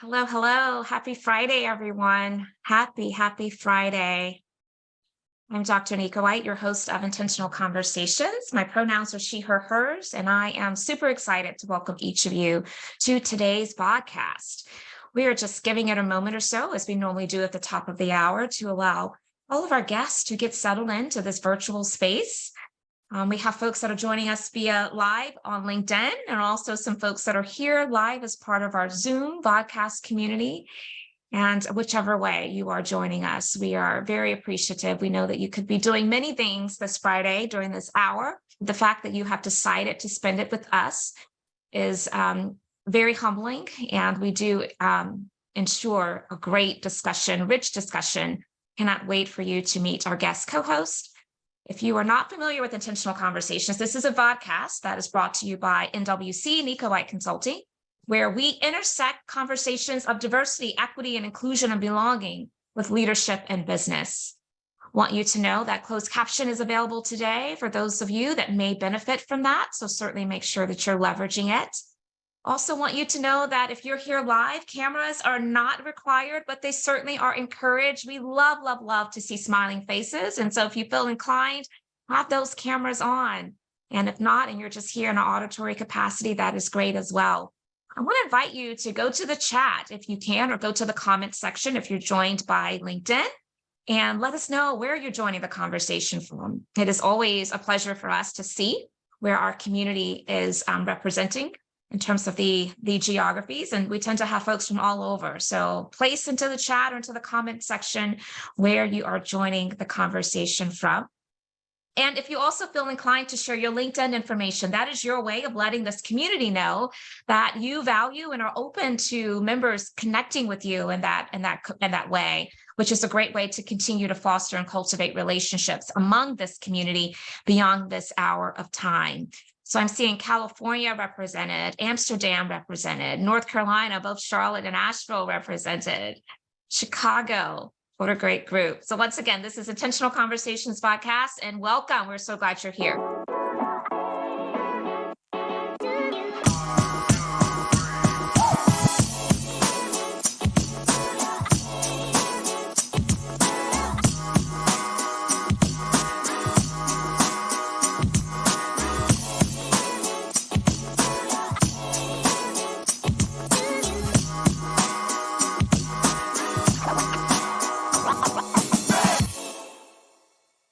Hello, hello. Happy Friday, everyone. Happy Friday. I'm Dr. Nika White, your host of Intentional Conversations. My pronouns are she, her, hers, and I am super excited to welcome each of you to today's podcast. We are just giving it a moment or so, as we normally do at the top of the hour, to allow all of our guests to get settled into this virtual space. We have folks that are joining us via live on LinkedIn, and also some folks that are here live as part of our Zoom VodCast community. And whichever way you are joining us, we are very appreciative. We know that you could be doing many things this Friday during this hour. The fact that you have decided to spend it with us is very humbling, and we do ensure a great discussion, rich discussion. Cannot wait for you to meet our guest co-host. If you are not familiar with Intentional Conversations, this is a vodcast that is brought to you by NWC, Nika White Consulting, where we intersect conversations of diversity, equity, and inclusion and belonging with leadership and business. Want you to know that closed caption is available today for those of you that may benefit from that, so certainly make sure that you're leveraging it. Also want you to know that if you're here live, cameras are not required, but they certainly are encouraged. We love, love, love to see smiling faces. And so if you feel inclined, have those cameras on. And if not, and you're just here in an auditory capacity, that is great as well. I want to invite you to go to the chat if you can, or go to the comment section if you're joined by LinkedIn, and let us know where you're joining the conversation from. It is always a pleasure for us to see where our community is representing in terms of the geographies, and we tend to have folks from all over. So place into the chat or into the comment section where you are joining the conversation from. And if you also feel inclined to share your LinkedIn information, that is your way of letting this community know that you value and are open to members connecting with you in that way, which is a great way to continue to foster and cultivate relationships among this community beyond this hour of time. So I'm seeing California represented, Amsterdam represented, North Carolina, both Charlotte and Asheville represented, Chicago. What a great group. So once again, this is Intentional Conversations VodCast, and welcome. We're so glad you're here.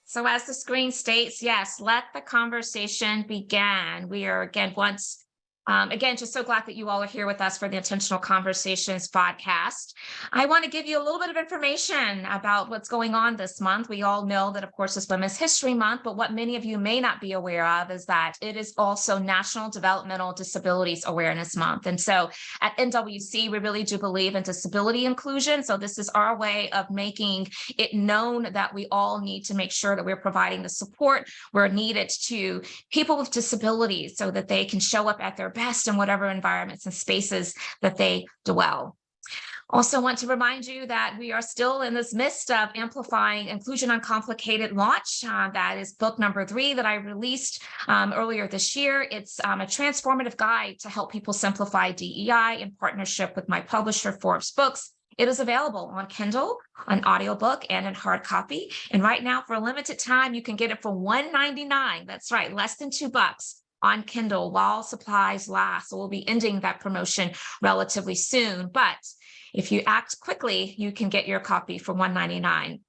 So as the screen states, yes, let the conversation begin. We are again just so glad that you all are here with us for the Intentional Conversations VodCast. I want to give you a little bit of information about what's going on this month. We all know that, of course, it's Women's History Month, but what many of you may not be aware of is that it is also National Developmental Disabilities Awareness Month. And so at NWC, we really do believe in disability inclusion. So this is our way of making it known that we all need to make sure that we're providing the support where needed to people with disabilities so that they can show up at their best in whatever environments and spaces that they dwell. Also want to remind you that we are still in this midst of Amplifying Inclusion Uncomplicated launch. That is book number 3 that I released earlier this year. It's a transformative guide to help people simplify DEI in partnership with my publisher, Forbes Books. It is available on Kindle, on audiobook, and in hard copy. And right now, for a limited time, you can get it for $1.99. That's right, less than $2 on Kindle while supplies last. So we'll be ending that promotion relatively soon. But if you act quickly, you can get your copy for $1.99.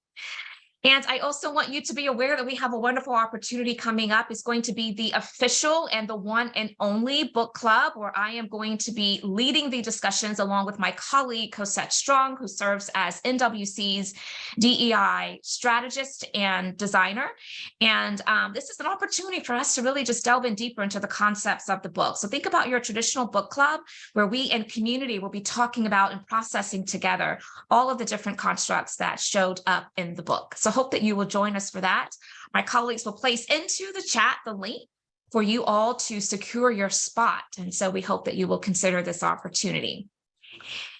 And I also want you to be aware that we have a wonderful opportunity coming up. It's going to be the official and the one and only book club, where I am going to be leading the discussions along with my colleague, Cosette Strong, who serves as NWC's DEI strategist and designer. And this is an opportunity for us to really just delve in deeper into the concepts of the book. So think about your traditional book club, where we in community will be talking about and processing together all of the different constructs that showed up in the book. So hope that you will join us for that. My colleagues will place into the chat the link for you all to secure your spot. And so we hope that you will consider this opportunity.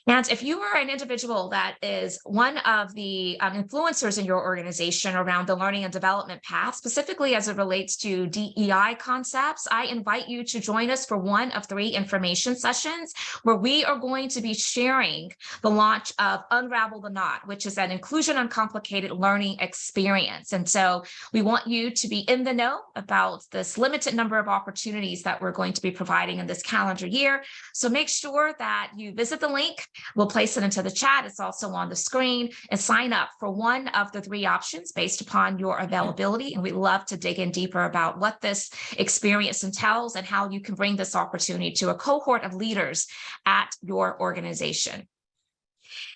And if you are an individual that is one of the influencers in your organization around the learning and development path, specifically as it relates to DEI concepts, I invite you to join us for one of 3 information sessions where we are going to be sharing the launch of Unravel the Knot, which is an inclusion uncomplicated learning experience. And so we want you to be in the know about this limited number of opportunities that we're going to be providing in this calendar year. So make sure that you visit the link. We'll place it into the chat. It's also on the screen, and sign up for one of the 3 options based upon your availability. And we'd love to dig in deeper about what this experience entails and how you can bring this opportunity to a cohort of leaders at your organization.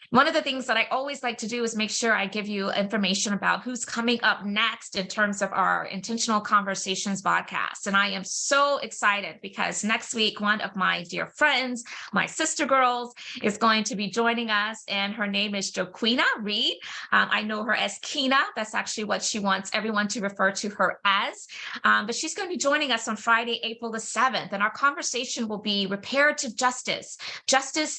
One of the things that I always like to do is make sure I give you information about who's coming up next in terms of our Intentional Conversations VodCast. And I am so excited because next week, one of my dear friends, my sister girls, is going to be joining us, and her name is Joaquina Reed. I know her as Kina. That's actually what she wants everyone to refer to her as. But she's going to be joining us on Friday, April the 7th. And our conversation will be Repair to Justice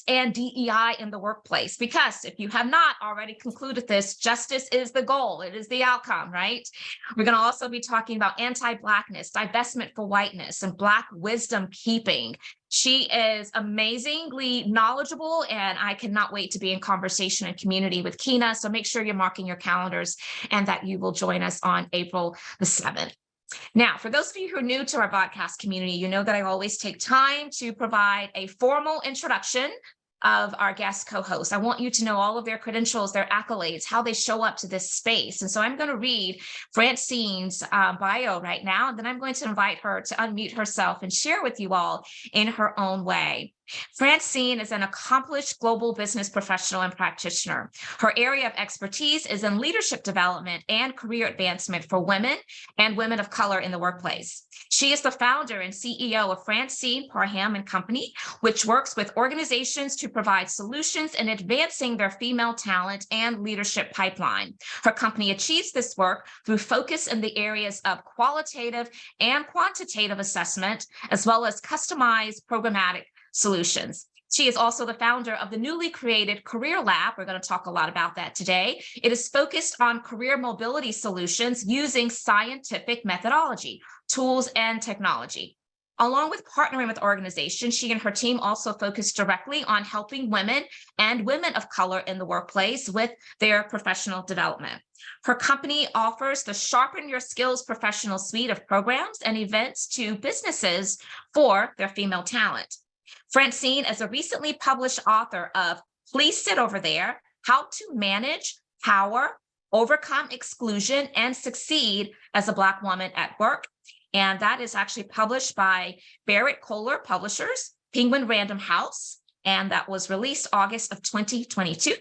and DEI in the workplace. Because if you have not already concluded this, justice is the goal. It is the outcome, right? We're going to also be talking about anti-Blackness, divestment for whiteness, and Black wisdom keeping. She is amazingly knowledgeable, and I cannot wait to be in conversation and community with Kina. So make sure you're marking your calendars and that you will join us on April the 7th. Now, for those of you who are new to our podcast community, you know that I always take time to provide a formal introduction of our guest co-hosts. I want you to know all of their credentials, their accolades, how they show up to this space. And so I'm going to read Francine's bio right now, and then I'm going to invite her to unmute herself and share with you all in her own way. Francine is an accomplished global business professional and practitioner. Her area of expertise is in leadership development and career advancement for women and women of color in the workplace. She is the founder and CEO of Francine, Parham and Company, which works with organizations to provide solutions in advancing their female talent and leadership pipeline. Her company achieves this work through focus in the areas of qualitative and quantitative assessment, as well as customized programmatic solutions. She is also the founder of the newly created Career Lab. We're going to talk a lot about that today. It is focused on career mobility solutions using scientific methodology, tools, and technology. Along with partnering with organizations, she and her team also focus directly on helping women and women of color in the workplace with their professional development. Her company offers the Sharpen Your Skills professional suite of programs and events to businesses for their female talent. Francine is a recently published author of Please Sit Over There, How to Manage, Power, Overcome Exclusion, and Succeed as a Black Woman at Work. And that is actually published by Barrett Kohler Publishers, Penguin Random House, and that was released August of 2022.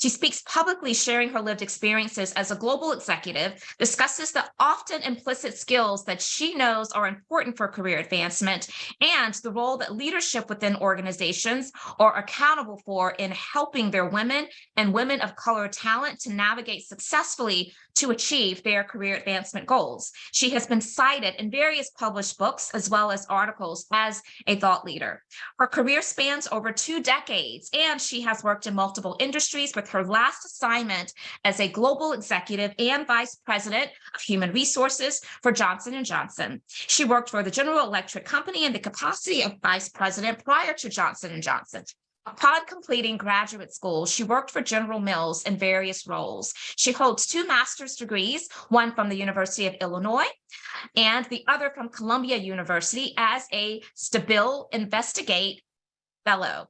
She speaks publicly, sharing her lived experiences as a global executive, discusses the often implicit skills that she knows are important for career advancement, and the role that leadership within organizations are accountable for in helping their women and women of color talent to navigate successfully to achieve their career advancement goals. She has been cited in various published books as well as articles as a thought leader. Her career spans over 2 decades, and she has worked in multiple industries, with her last assignment as a global executive and vice president of human resources for Johnson & Johnson. She worked for the General Electric Company in the capacity of vice president prior to Johnson & Johnson. Upon completing graduate school, she worked for General Mills in various roles. She holds 2 master's degrees, one from the University of Illinois and the other from Columbia University as a Stabile Investigate Fellow.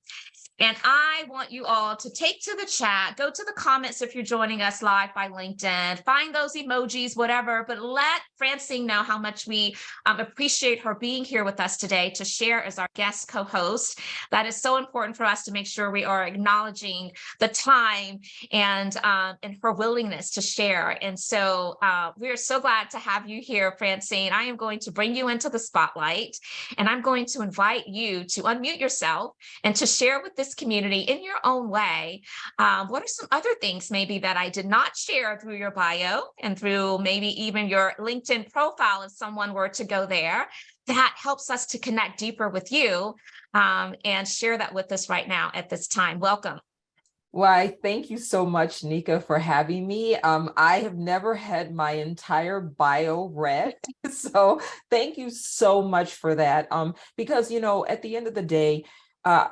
And I want you all to take to the chat, go to the comments if you're joining us live by LinkedIn, find those emojis, whatever, but let Francine know how much we appreciate her being here with us today to share as our guest co-host. That is so important for us to make sure we are acknowledging the time and her willingness to share. And so we are so glad to have you here, Francine. I am going to bring you into the spotlight, and I'm going to invite you to unmute yourself and to share with this community in your own way. What are some other things maybe that I did not share through your bio and through maybe even your LinkedIn profile if someone were to go there, that helps us to connect deeper with you, and share that with us right now at this time. Welcome. Why, thank you so much, Nika, for having me. I have never had my entire bio read, so thank you so much for that. Because, at the end of the day,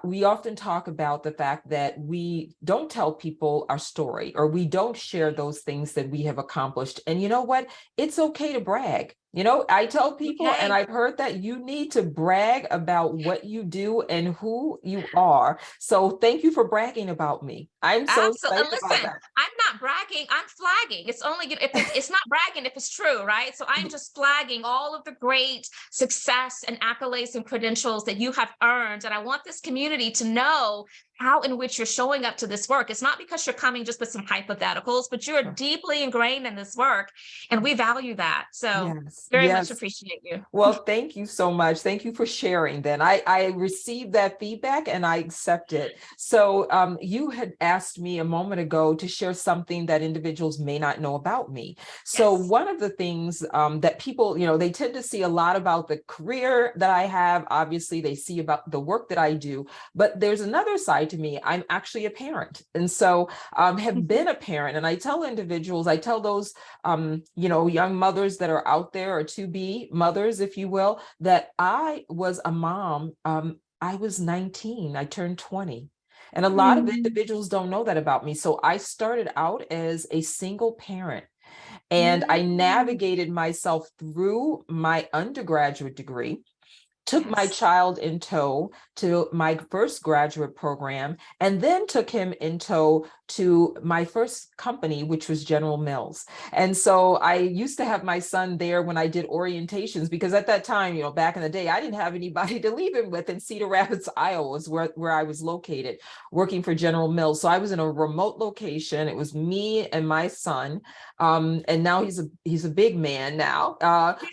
we often talk about the fact that we don't tell people our story, or we don't share those things that we have accomplished. And you know what? It's okay to brag. I tell people, and Okay. I've heard that you need to brag about what you do and who you are. So thank you for bragging about me. I'm so Absolutely. And excited about listen, that. I'm not bragging, I'm flagging. It's only if it's not bragging if it's true, right? So I'm just flagging all of the great success and accolades and credentials that you have earned. And I want this community to know how in which you're showing up to this work. It's not because you're coming just with some hypotheticals, but you're deeply ingrained in this work. And we value that. So Yes, very much yes. appreciate you. Well, thank you so much. Thank you for sharing that. I received that feedback and I accept it. So you had asked me a moment ago to share something that individuals may not know about me. So Yes. one of the things that people, they tend to see a lot about the career that I have. Obviously, they see about the work that I do, but there's another side to me. I'm actually a parent. And so have been a parent. And I tell individuals, I tell those young mothers that are out there, or to be mothers, if you will, that I was a mom. I was 19, I turned 20. And a lot of Mm, individuals don't know that about me. So I started out as a single parent, and I mm, navigated myself through my undergraduate degree, took my yes. child in tow to my first graduate program, and then took him in tow to my first company, which was General Mills. And so I used to have my son there when I did orientations, because at that time, back in the day, I didn't have anybody to leave him with, in Cedar Rapids, Iowa was where I was located, working for General Mills. So I was in a remote location. It was me and my son. And now he's a big man now.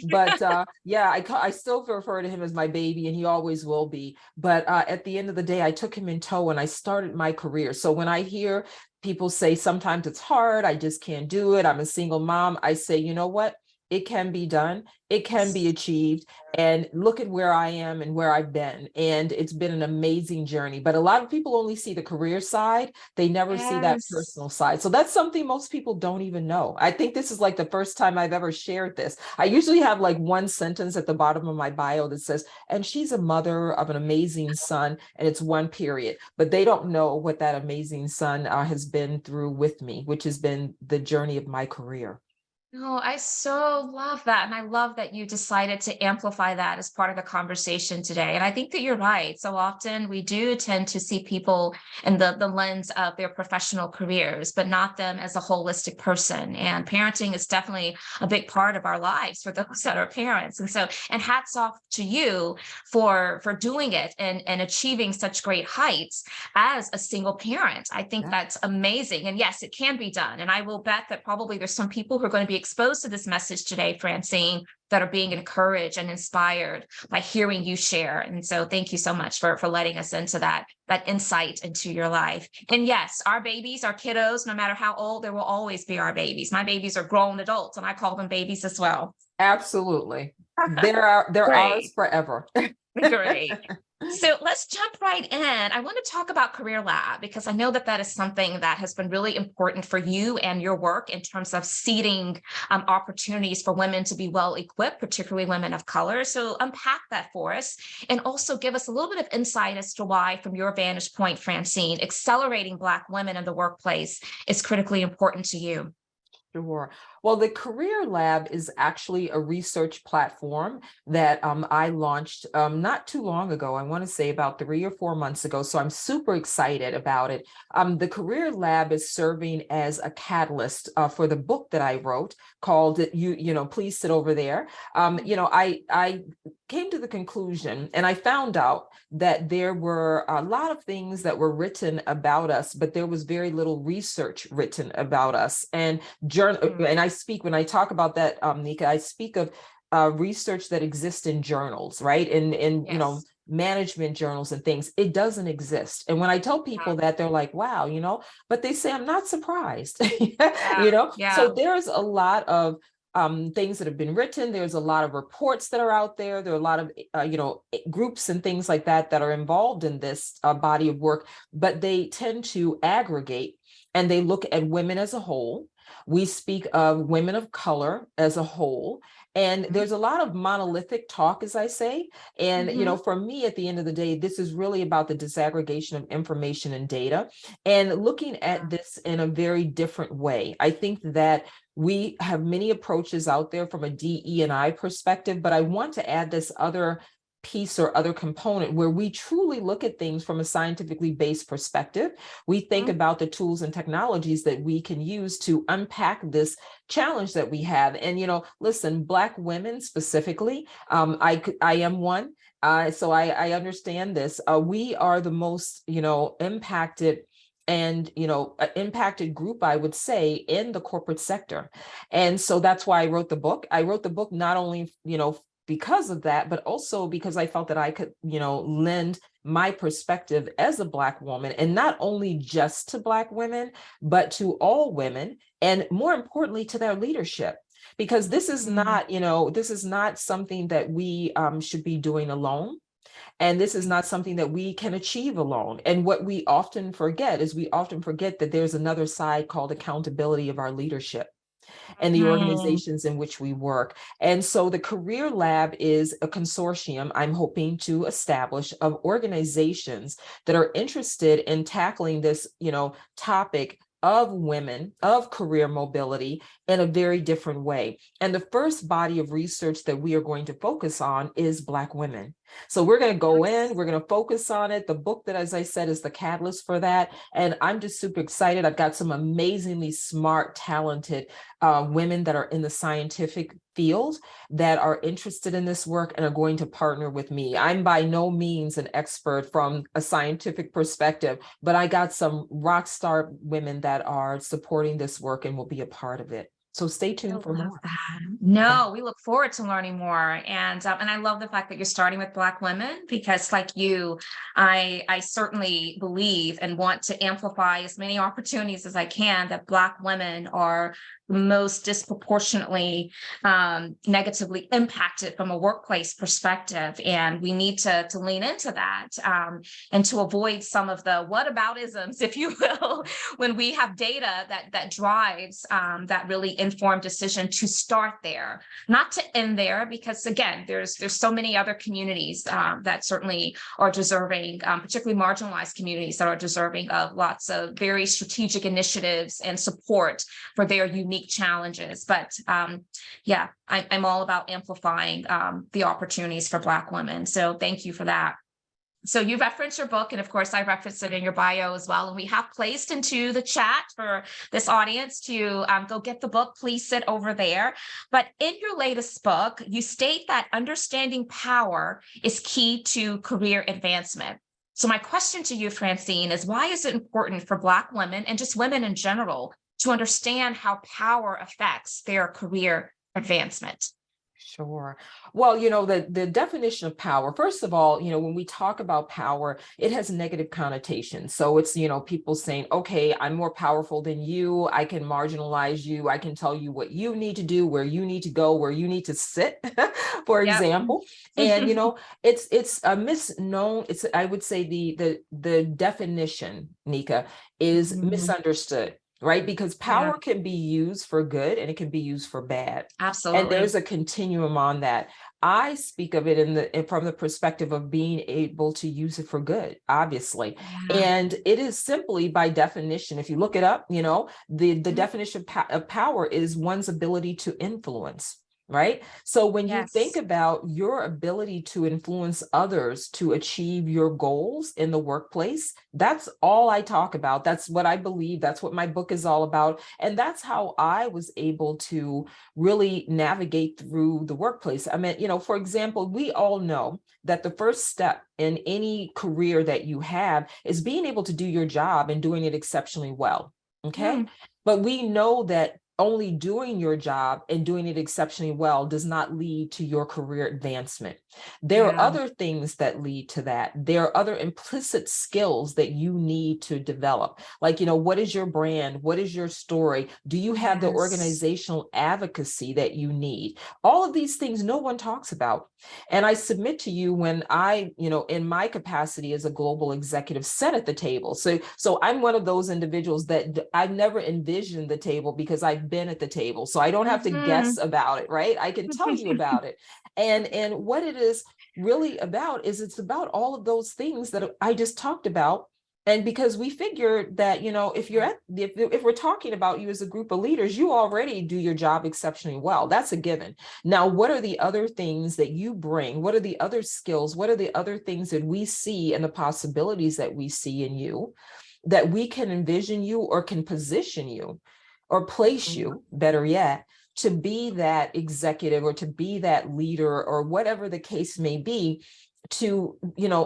But yeah, I still refer to him as my baby, and he always will be. But at the end of the day, I took him in tow and I started my career. So when I hear people say sometimes it's hard, I just can't do it, I'm a single mom, I say, you know what? It can be done. It can be achieved. And look at where I am and where I've been. And it's been an amazing journey. But a lot of people only see the career side. They never see that Yes. personal side. So that's something most people don't even know. I think this is like the first time I've ever shared this. I usually have like one sentence at the bottom of my bio that says, and she's a mother of an amazing son, and it's one period. But they don't know what that amazing son has been through with me, which has been the journey of my career. No, I so love that. And I love that you decided to amplify that as part of the conversation today. And I think that you're right. So often we do tend to see people in the lens of their professional careers, but not them as a holistic person. And parenting is definitely a big part of our lives for those that are parents. And so, and hats off to you for doing it and achieving such great heights as a single parent. I think Yeah. that's amazing. And yes, it can be done. And I will bet that probably there's some people who are going to be exposed to this message today, Francine, that are being encouraged and inspired by hearing you share. And so thank you so much for letting us into that insight into your life. And yes, our babies, our kiddos, no matter how old, there will always be our babies. My babies are grown adults, and I call them babies as well. Absolutely. They're ours Great. forever. Great. So let's jump right in. I want to talk about Career Lab because I know that that is something that has been really important for you and your work in terms of seeding opportunities for women to be well equipped, particularly women of color. So unpack that for us and also give us a little bit of insight as to why, from your vantage point, Francine, accelerating Black women in the workplace is critically important to you. Sure. Well, the Career Lab is actually a research platform that I launched not too long ago. I want to say about 3 or 4 months ago. So I'm super excited about it. The Career Lab is serving as a catalyst for the book that I wrote called Please Sit Over There. I came to the conclusion, and I found out that there were a lot of things that were written about us, but there was very little research written about us. And Mm, when I talk about that, Nika, I speak of research that exists in journals, right? In yes. management journals and things. It doesn't exist. And when I tell Yeah. people that, they're like, wow, but they say, I'm not surprised, Yeah. Yeah. So there's a lot of things that have been written. There's a lot of reports that are out there. There are a lot of, groups and things like that that are involved in this body of work, but they tend to aggregate and they look at women as a whole. We speak of women of color as a whole. And there's a lot of monolithic talk, as I say. And, for me, at the end of the day, this is really about the disaggregation of information and data and looking at this in a very different way. I think that we have many approaches out there from a DE&I perspective, but I want to add this other piece or other component where we truly look at things from a scientifically based perspective. We think about the tools and technologies that we can use to unpack this challenge that we have. And, listen, Black women specifically, I am one. So I understand this. We are the most, impacted and, impacted group, I would say, in the corporate sector. And so that's why I wrote the book. I wrote the book not only, because of that, but also because I felt that I could, lend my perspective as a Black woman, and not only just to Black women, but to all women, and more importantly, to their leadership. Because this is not, this is not something that we should be doing alone. And this is not something that we can achieve alone. And what we often forget is that there's another side called accountability of our leadership and the organizations in which we work. And so the Career Lab is a consortium I'm hoping to establish of organizations that are interested in tackling this, topic of women, of career mobility in a very different way. And the first body of research that we are going to focus on is Black women. So we're going to go in, we're going to focus on it. The book that, as I said, is the catalyst for that. And I'm just super excited. I've got some amazingly smart, talented women that are in the scientific field that are interested in this work and are going to partner with me. I'm by no means an expert from a scientific perspective, but I got some rock star women that are supporting this work and will be a part of it. So stay tuned for more. No, we look forward to learning more. And I love the fact that you're starting with Black women, because like you, I certainly believe and want to amplify as many opportunities as I can that Black women are most disproportionately negatively impacted from a workplace perspective. And we need to lean into that and to avoid some of the whataboutisms, if you will, when we have data that drives that really informed decision to start there, not to end there, because again, there's so many other communities that certainly are deserving, particularly marginalized communities that are deserving of lots of very strategic initiatives and support for their unique challenges. But yeah, I'm all about amplifying the opportunities for Black women. So thank you for that. So you referenced your book, and of course I referenced it in your bio as well. And we have placed into the chat for this audience to go get the book. Please sit over there. But in your latest book, you state that understanding power is key to career advancement. So my question to you, Francine, is why is it important for Black women and just women in general to understand how power affects their career advancement? Sure. Well, the definition of power, first of all, when we talk about power, it has negative connotations. So it's, people saying, okay, I'm more powerful than you. I can marginalize you. I can tell you what you need to do, where you need to go, where you need to sit, for example. And, it's a misnown. I would say the definition, Nika, is misunderstood. Right? Because power can be used for good and it can be used for bad. Absolutely. And there's a continuum on that. I speak of it from the perspective of being able to use it for good, obviously. And it is simply by definition, if you look it up, the definition of power is one's ability to influence. Right? So when you think about your ability to influence others to achieve your goals in the workplace, that's all I talk about. That's what I believe. That's what my book is all about. And that's how I was able to really navigate through the workplace. I mean, for example, we all know that the first step in any career that you have is being able to do your job and doing it exceptionally well. Okay. But we know that only doing your job and doing it exceptionally well does not lead to your career advancement. There are Yeah. other things that lead to that. There are other implicit skills that you need to develop. Like, what is your brand? What is your story? Do you have the Yes. organizational advocacy that you need? All of these things no one talks about. And I submit to you, when I, in my capacity as a global executive, sat at the table. So I'm one of those individuals that I've never envisioned the table because I've been at the table. So I don't have to guess about it, right? I can tell you about it. And what it is really about is it's about all of those things that I just talked about. And because we figured that, if we're talking about you as a group of leaders, you already do your job exceptionally well. That's a given. Now, what are the other things that you bring? What are the other skills? What are the other things that we see and the possibilities that we see in you that we can envision you or can position you or place you, better yet, to be that executive or to be that leader or whatever the case may be, to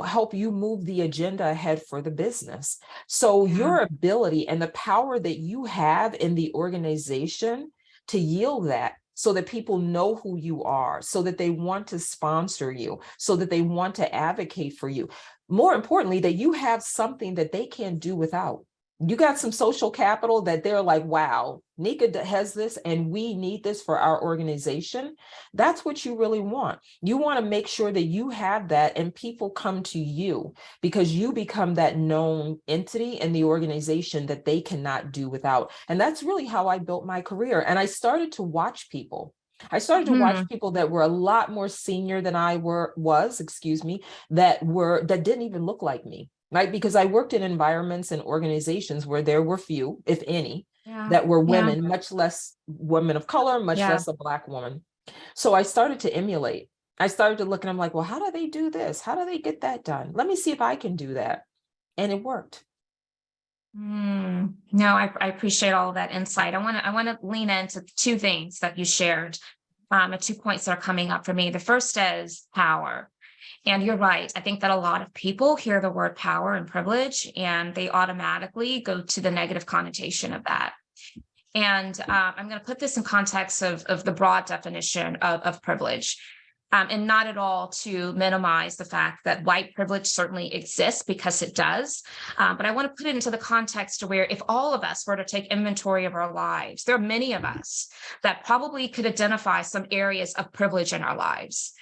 help you move the agenda ahead for the business. So your ability and the power that you have in the organization to yield that, so that people know who you are, so that they want to sponsor you, so that they want to advocate for you. More importantly, that you have something that they can't do without. You got some social capital that they're like, wow, Nika has this and we need this for our organization. That's what you really want. You want to make sure that you have that and people come to you because you become that known entity in the organization that they cannot do without. And that's really how I built my career. And I started to watch people. I started to watch people that were a lot more senior than I was, that didn't even look like me. Right? Because I worked in environments and organizations where there were few, if any, that were women, much less women of color, much less a Black woman. So I started to emulate. I started to look and I'm like, well, how do they do this? How do they get that done? Let me see if I can do that. And it worked. No, I appreciate all of that insight. I want to lean into two things that you shared, and 2 points that are coming up for me. The first is power. And you're right. I think that a lot of people hear the word power and privilege, and they automatically go to the negative connotation of that. And I'm going to put this in context of the broad definition of privilege, and not at all to minimize the fact that white privilege certainly exists, because it does. But I want to put it into the context to where if all of us were to take inventory of our lives, there are many of us that probably could identify some areas of privilege in our lives.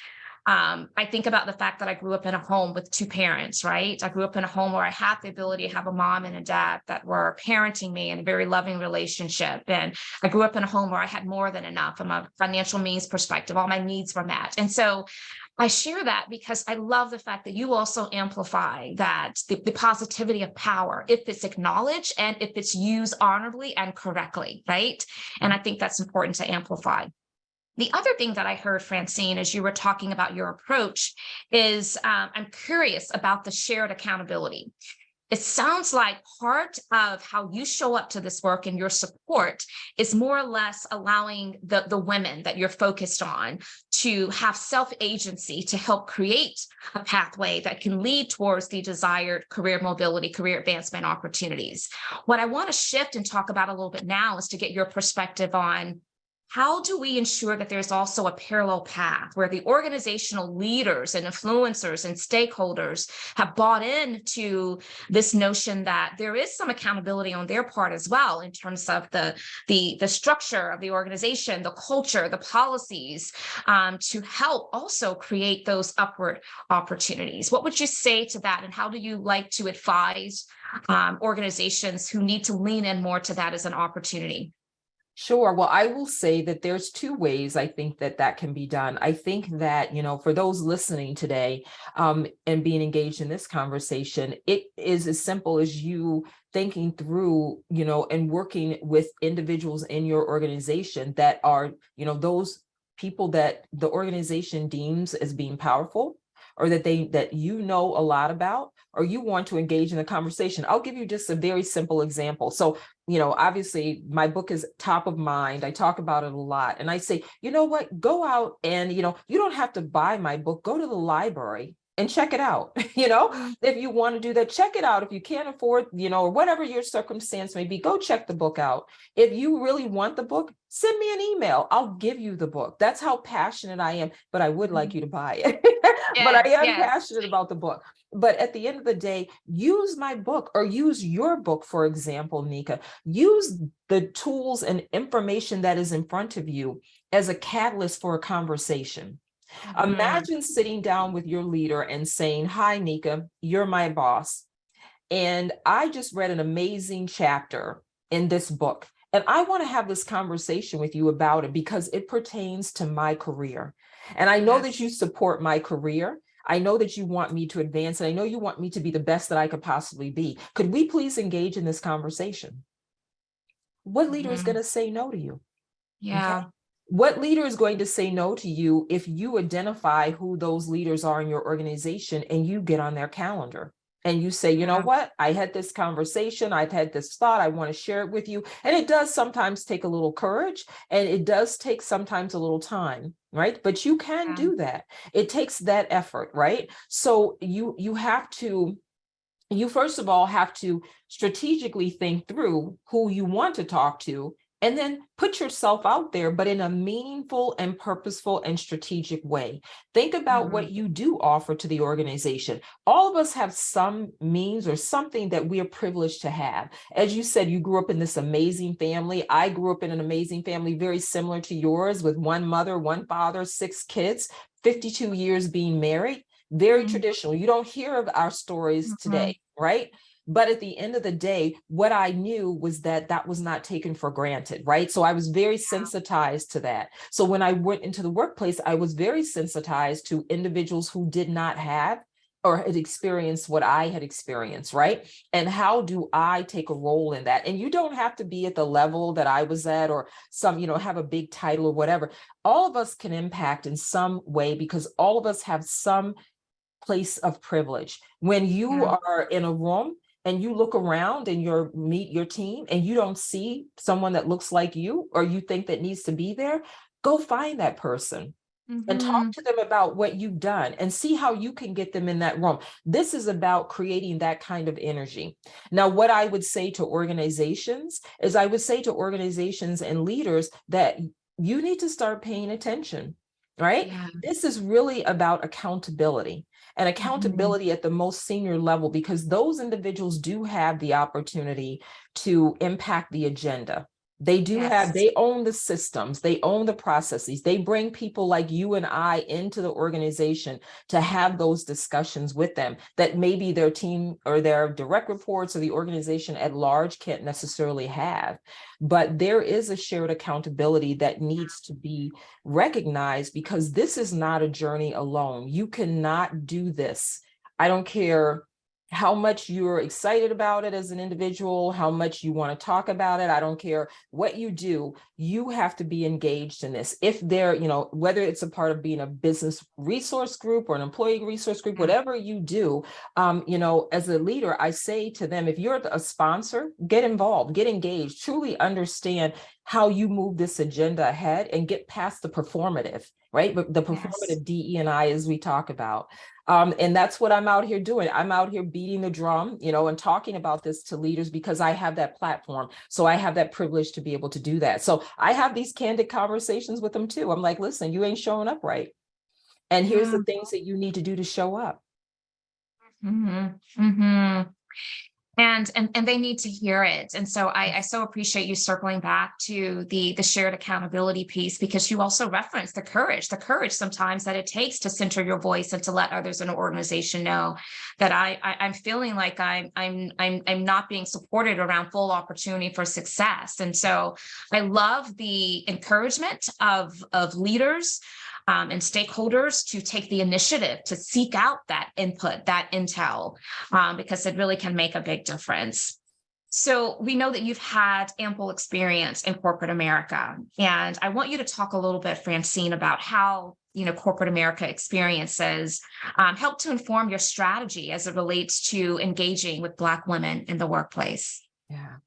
I think about the fact that I grew up in a home with two parents, right? I grew up in a home where I had the ability to have a mom and a dad that were parenting me in a very loving relationship. And I grew up in a home where I had more than enough from a financial means perspective. All my needs were met. And so I share that because I love the fact that you also amplify that the positivity of power, if it's acknowledged and if it's used honorably and correctly, right? And I think that's important to amplify. The other thing that I heard, Francine, as you were talking about your approach is I'm curious about the shared accountability. It sounds like part of how you show up to this work and your support is more or less allowing the women that you're focused on to have self-agency to help create a pathway that can lead towards the desired career mobility, career advancement opportunities. What I want to shift and talk about a little bit now is to get your perspective on how do we ensure that there's also a parallel path where the organizational leaders and influencers and stakeholders have bought into this notion that there is some accountability on their part as well in terms of the structure of the organization, the culture, the policies, to help also create those upward opportunities? What would you say to that, and how do you like to advise organizations who need to lean in more to that as an opportunity? Sure. Well, I will say that there's two ways I think that can be done. I think that, for those listening today and being engaged in this conversation, it is as simple as you thinking through, and working with individuals in your organization that are, those people that the organization deems as being powerful, or that a lot about, or you want to engage in a conversation. I'll give you just a very simple example. So, obviously my book is top of mind. I talk about it a lot. And I say, you know what, go out and, you don't have to buy my book, go to the library and check it out. If you want to do that, check it out. If you can't afford, or whatever your circumstance may be, go check the book out. If you really want the book, send me an email. I'll give you the book. That's how passionate I am, but I would like you to buy it. But I am passionate about the book. But at the end of the day, use my book or use your book, for example, Nika. Use the tools and information that is in front of you as a catalyst for a conversation. Imagine sitting down with your leader and saying, "Hi, Nika, you're my boss. And I just read an amazing chapter in this book. And I want to have this conversation with you about it because it pertains to my career. And I know that you support my career. I know that you want me to advance, and I know you want me to be the best that I could possibly be. Could we please engage in this conversation?" What leader is going to say no to you? Yeah. Okay? What leader is going to say no to you if you identify who those leaders are in your organization and you get on their calendar and you say, you know what, I had this conversation, I've had this thought, I want to share it with you. And it does sometimes take a little courage, and it does take sometimes a little time, right? But you can do that. It takes that effort, right? So you have to, you first of all have to strategically think through who you want to talk to, and then put yourself out there, but in a meaningful and purposeful and strategic way. Think about what you do offer to the organization. All of us have some means or something that we are privileged to have. As you said, you grew up in this amazing family. I grew up in an amazing family, very similar to yours, with one mother, one father, 6 kids, 52 years being married. Very traditional. You don't hear of our stories today, right? But at the end of the day, what I knew was that that was not taken for granted, right? So I was very sensitized to that. So when I went into the workplace, I was very sensitized to individuals who did not have or had experienced what I had experienced, right? And how do I take a role in that? And you don't have to be at the level that I was at or some, have a big title or whatever. All of us can impact in some way because all of us have some place of privilege. When you are in a room and you look around and you meet your team and you don't see someone that looks like you or you think that needs to be there, go find that person and talk to them about what you've done and see how you can get them in that room. This is about creating that kind of energy. Now, what I would say to organizations is I would say to organizations and leaders that you need to start paying attention, right? Yeah. This is really about accountability. And accountability at the most senior level, because those individuals do have the opportunity to impact the agenda. They do have, they own the systems, they own the processes. They bring people like you and I into the organization to have those discussions with them that maybe their team or their direct reports or the organization at large can't necessarily have. But there is a shared accountability that needs to be recognized, because this is not a journey alone. You cannot do this. I don't care how much you're excited about it as an individual, how much you want to talk about it. I don't care what you do. You have to be engaged in this. If they're, whether it's a part of being a business resource group or an employee resource group, whatever you do, as a leader, I say to them, if you're a sponsor, get involved, get engaged, truly understand how you move this agenda ahead and get past the performative, right? But the performative DE&I, as we talk about. And that's what I'm out here doing. I'm out here beating the drum, and talking about this to leaders because I have that platform. So I have that privilege to be able to do that. So I have these candid conversations with them too. I'm like, listen, you ain't showing up right. And here's the things that you need to do to show up. And they need to hear it. And so I so appreciate you circling back to the shared accountability piece, because you also referenced the courage sometimes that it takes to center your voice and to let others in an organization know that I'm feeling like I'm not being supported around full opportunity for success. And so I love the encouragement of leaders and stakeholders to take the initiative to seek out that input, that intel, because it really can make a big difference. So we know that you've had ample experience in corporate America, and I want you to talk a little bit, Francine, about how corporate America experiences help to inform your strategy as it relates to engaging with Black women in the workplace. Yeah.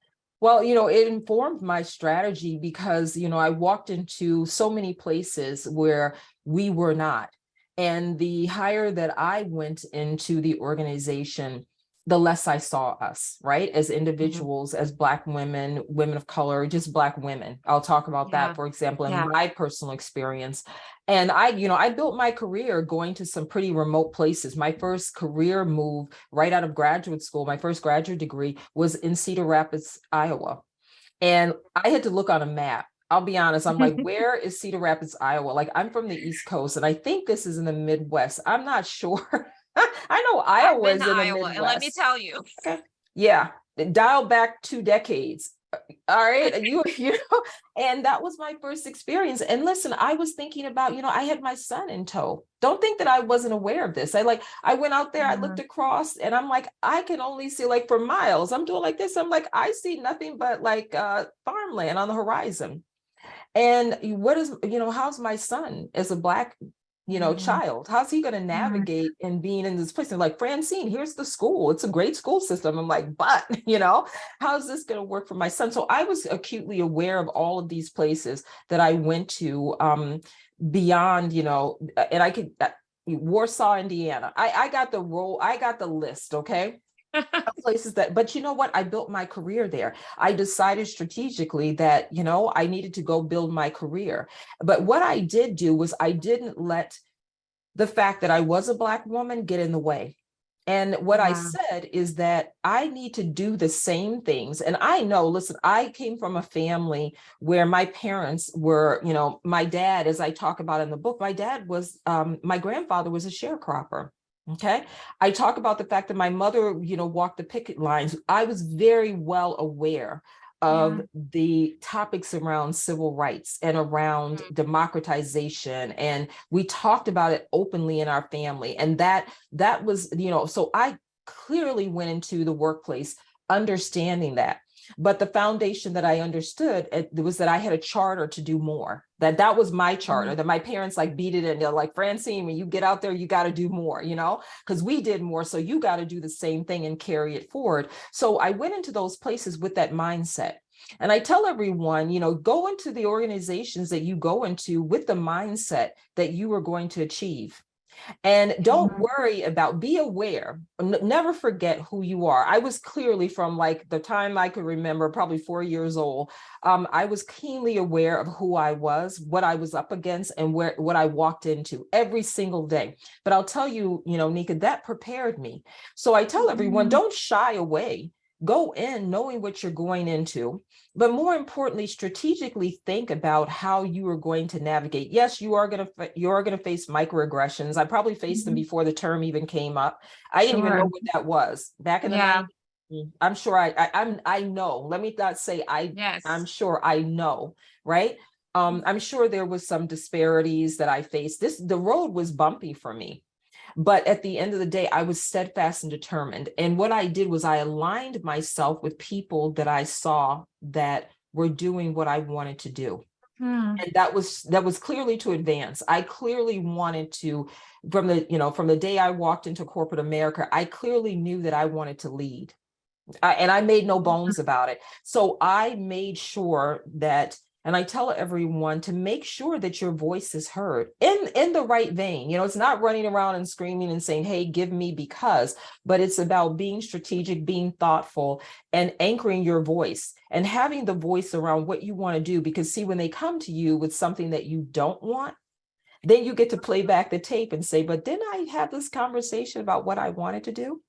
Well, it informed my strategy because, I walked into so many places where we were not. And the higher that I went into the organization, the less I saw us, right? As individuals, as Black women, women of color, just Black women. I'll talk about Yeah. that, for example, in Yeah. my personal experience. And I built my career going to some pretty remote places. My first career move right out of graduate school, my first graduate degree was in Cedar Rapids, Iowa. And I had to look on a map. I'll be honest. I'm like, where is Cedar Rapids, Iowa? Like, I'm from the East Coast, and I think this is in the Midwest. I'm not sure. I know I've Iowa been is to in the Iowa, and let me Midwest. tell you. Okay. Yeah. Dial back 2 decades. All right. You know, and that was my first experience. And listen, I was thinking about, I had my son in tow. Don't think that I wasn't aware of this. I went out there, I looked across, and I'm like, I can only see like for miles. I'm doing like this. I'm like, I see nothing but like farmland on the horizon. And how's my son as a Black child? How's he going to navigate in being in this place? And like, Francine, here's the school. It's a great school system. I'm like, but, how's this going to work for my son? So I was acutely aware of all of these places that I went to beyond, and I could, Warsaw, Indiana. I got the role. I got the list. Okay. Places but you know what? I built my career there. I decided strategically that, I needed to go build my career. But what I did do was I didn't let the fact that I was a Black woman get in the way. And what I said is that I need to do the same things. And I know, listen, I came from a family where my parents were, my dad, as I talk about in the book, my dad was, my grandfather was a sharecropper. Okay. I talk about the fact that my mother, walked the picket lines. I was very well aware of the topics around civil rights and around democratization. And we talked about it openly in our family. And that was, so I clearly went into the workplace understanding that. But the foundation that I understood was that I had a charter to do more. That was my charter, that my parents like beat it in. They're like, Francine, when you get out there, you got to do more, because we did more. So you got to do the same thing and carry it forward. So I went into those places with that mindset. And I tell everyone, go into the organizations that you go into with the mindset that you are going to achieve. And don't worry about, be aware, never forget who you are. I was clearly from like the time I could remember, probably 4 years old. I was keenly aware of who I was, what I was up against, and what I walked into every single day. But I'll tell you, Nika, that prepared me. So I tell everyone, don't shy away. Go in knowing what you're going into, but more importantly, strategically think about how you are going to navigate. Yes, you are going to face microaggressions. I probably faced them before the term even came up. I didn't even know what that was back in the 90s. I'm sure I know. Let me not say I'm sure I know, right? I'm sure there was some disparities that I faced. The road was bumpy for me. But at the end of the day, I was steadfast and determined. And what I did was I aligned myself with people that I saw that were doing what I wanted to do. And that was clearly to advance. I clearly wanted to, from the day I walked into corporate America, I clearly knew that I wanted to lead. And I made no bones about it. So I made sure that, and I tell everyone to make sure that your voice is heard in the right vein. It's not running around and screaming and saying, hey, give me because, but it's about being strategic, being thoughtful, and anchoring your voice and having the voice around what you want to do. Because see, when they come to you with something that you don't want, then you get to play back the tape and say, but didn't I have this conversation about what I wanted to do?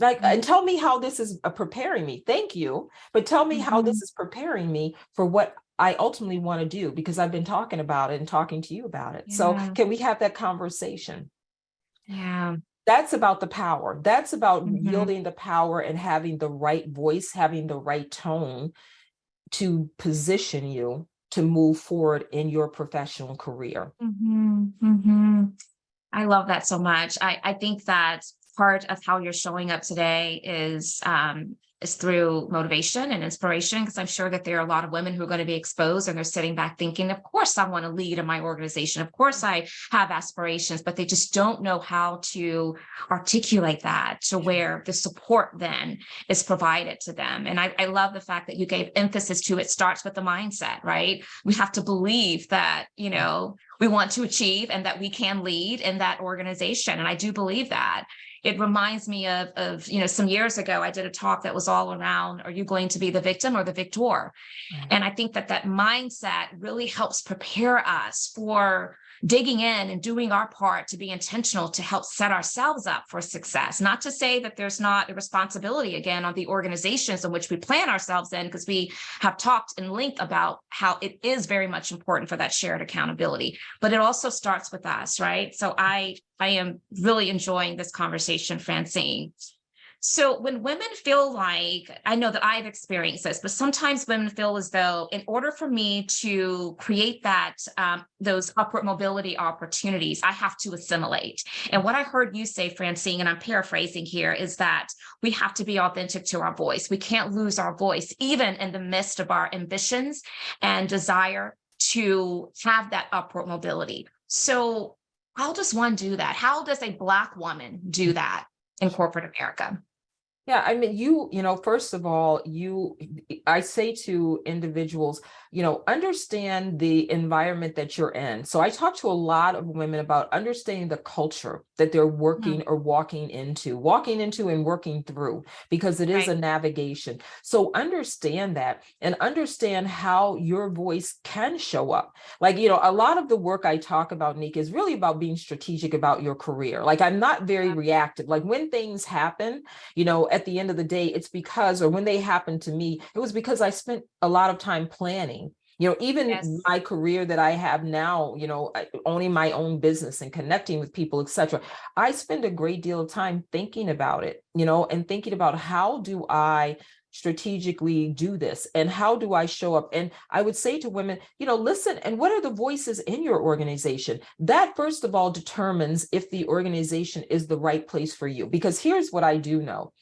And tell me how this is preparing me. Thank you. But tell me how this is preparing me for what I ultimately want to do, because I've been talking about it and talking to you about it. So can we have that conversation? Yeah. That's about the power. That's about yielding the power and having the right voice, having the right tone to position you to move forward in your professional career. I love that so much. I think that part of how you're showing up today is through motivation and inspiration, because I'm sure that there are a lot of women who are going to be exposed and they're sitting back thinking, of course, I want to lead in my organization. Of course, I have aspirations, but they just don't know how to articulate that to where the support then is provided to them. And I love the fact that you gave emphasis to it starts with the mindset, right? We have to believe that, we want to achieve and that we can lead in that organization. And I do believe that. It reminds me of some years ago, I did a talk that was all around, are you going to be the victim or the victor? Right. And I think that mindset really helps prepare us for digging in and doing our part to be intentional to help set ourselves up for success. Not to say that there's not a responsibility, again, on the organizations in which we plan ourselves in, because we have talked in length about how it is very much important for that shared accountability, but it also starts with us, right? So I am really enjoying this conversation, Francine. So when women feel like, I know that I've experienced this, but sometimes women feel as though in order for me to create that, those upward mobility opportunities, I have to assimilate. And what I heard you say, Francine, and I'm paraphrasing here, is that we have to be authentic to our voice. We can't lose our voice, even in the midst of our ambitions and desire to have that upward mobility. So how does one do that? How does a Black woman do that in corporate America? Yeah, I mean, first of all, I say to individuals, understand the environment that you're in. So I talk to a lot of women about understanding the culture that they're working or walking into and working through, because it is a navigation. So understand that and understand how your voice can show up. Like, a lot of the work I talk about, Nika, is really about being strategic about your career. Like, I'm not very reactive. Like when things happen, at the end of the day, it's because, or when they happened to me, it was because I spent a lot of time planning. Even my career that I have now, owning my own business and connecting with people, etc. I spend a great deal of time thinking about it, and thinking about how do I strategically do this and how do I show up? And I would say to women, listen, and what are the voices in your organization? That first of all determines if the organization is the right place for you. Because here's what I do know.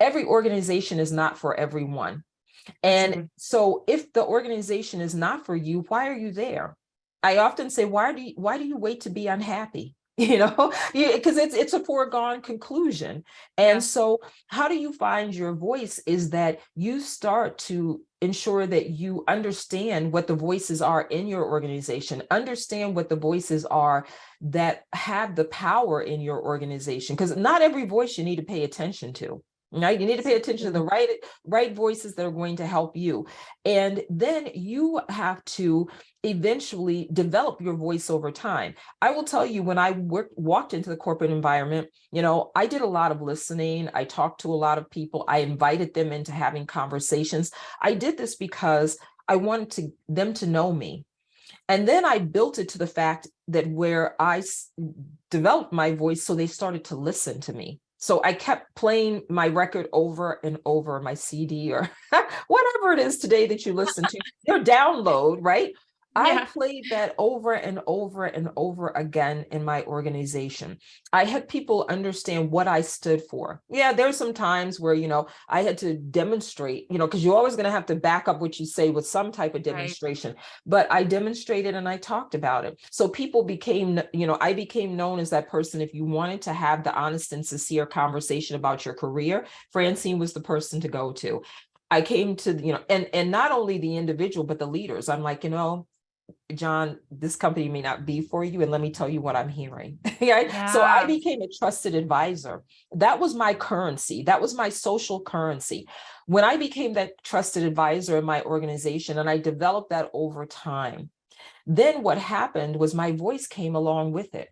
Every organization is not for everyone. And so if the organization is not for you, why are you there? I often say, why do you wait to be unhappy? Because it's a foregone conclusion. And so how do you find your voice is that you start to ensure that you understand what the voices are in your organization, understand what the voices are that have the power in your organization, because not every voice you need to pay attention to. Right? You need to pay attention to the right voices that are going to help you. And then you have to eventually develop your voice over time. I will tell you, when I walked into the corporate environment, I did a lot of listening. I talked to a lot of people. I invited them into having conversations. I did this because I wanted them to know me. And then I built it to the fact that where I developed my voice, so they started to listen to me. So I kept playing my record over and over, my CD or whatever it is today that you listen to, your download, right? I played that over and over and over again in my organization. I had people understand what I stood for. Yeah, there's some times where, I had to demonstrate, because you're always going to have to back up what you say with some type of demonstration. But I demonstrated and I talked about it. So people became, I became known as that person. If you wanted to have the honest and sincere conversation about your career, Francine was the person to go to. I came to, and not only the individual, but the leaders. I'm like, John, this company may not be for you. And let me tell you what I'm hearing. Right? So I became a trusted advisor. That was my currency. That was my social currency. When I became that trusted advisor in my organization, and I developed that over time, then what happened was my voice came along with it.